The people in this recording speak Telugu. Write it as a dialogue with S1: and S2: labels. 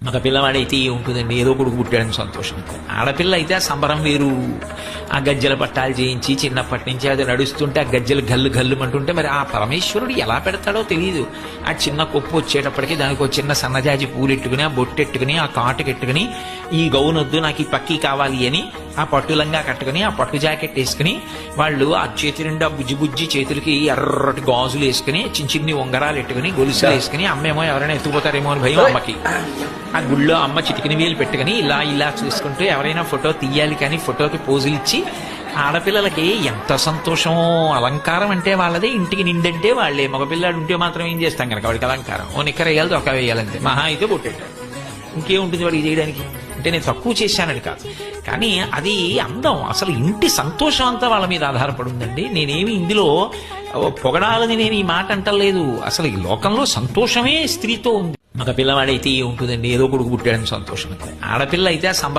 S1: మగ పిల్లవాడైతే ఉంటుందండి, ఏదో కొడుకు పుట్టాడని సంతోషం. ఆడపిల్ల అయితే ఆ సంబరం వేరు. ఆ గజ్జల పట్టాలు చేయించి చిన్నప్పటి నుంచి అది నడుస్తుంటే ఆ గజ్జలు గల్లు గల్లు అంటుంటే మరి ఆ పరమేశ్వరుడు ఎలా పెడతాడో తెలియదు. ఆ చిన్న కొప్పు వచ్చేటప్పటికి దానికి ఒక చిన్న సన్నజాజి పూలెట్టుకుని, ఆ బొట్టెట్టుకుని, ఆ కాటుకెట్టుకుని, ఈ గౌనొద్దు నాకు ఈ పక్కీ కావాలి అని ఆ పట్టులంగా కట్టుకుని, ఆ పట్టు జాకెట్ వేసుకుని, వాళ్ళు ఆ చేతి నిండా బుజ్జి బుజ్జి చేతులకి ఎర్రటి గాజులు వేసుకుని, చిన్న చిన్ని ఉంగరాలు ఎట్టుకుని, గొలుసులు వేసుకుని, అమ్మేమో ఎవరైనా ఎత్తుకుపోతారేమో అని భయం అమ్మకి. ఆ గుళ్ళో అమ్మ చిటికిన వేలు పెట్టుకుని ఇలా ఇలా చూసుకుంటూ ఎవరైనా ఫోటో తీయాలి కానీ ఫోటోకి పోజులు ఇచ్చి, ఆడపిల్లలకి ఎంత సంతోషమో. అలంకారం అంటే వాళ్ళదే, ఇంటికి నిండంటే వాళ్ళే. మగపిల్లాడు ఉంటే మాత్రం ఏం చేస్తాం కనుక వాడికి అలంకారం ఓ నిక్కర వేయాలి, ఒక వేయాలంటే మహా అయితే పొట్టేటాడు. ఇంకేముంటుంది వాడికి చేయడానికి? అంటే నేను తక్కువ చేశానని కాదు, కానీ అది అందం. అసలు ఇంటి సంతోషం అంతా వాళ్ళ మీద ఆధారపడి ఉందండి. నేనేమి ఇందులో పొగడాలని నేను ఈ మాట అంటలేదు. అసలు ఈ లోకంలో సంతోషమే స్త్రీతో ఉంది. మగ పిల్లవాడైతే ఉంటుందండి, ఏదో కొడుకు పుట్టాడని సంతోషం. ఆడపిల్ల అయితే ఆ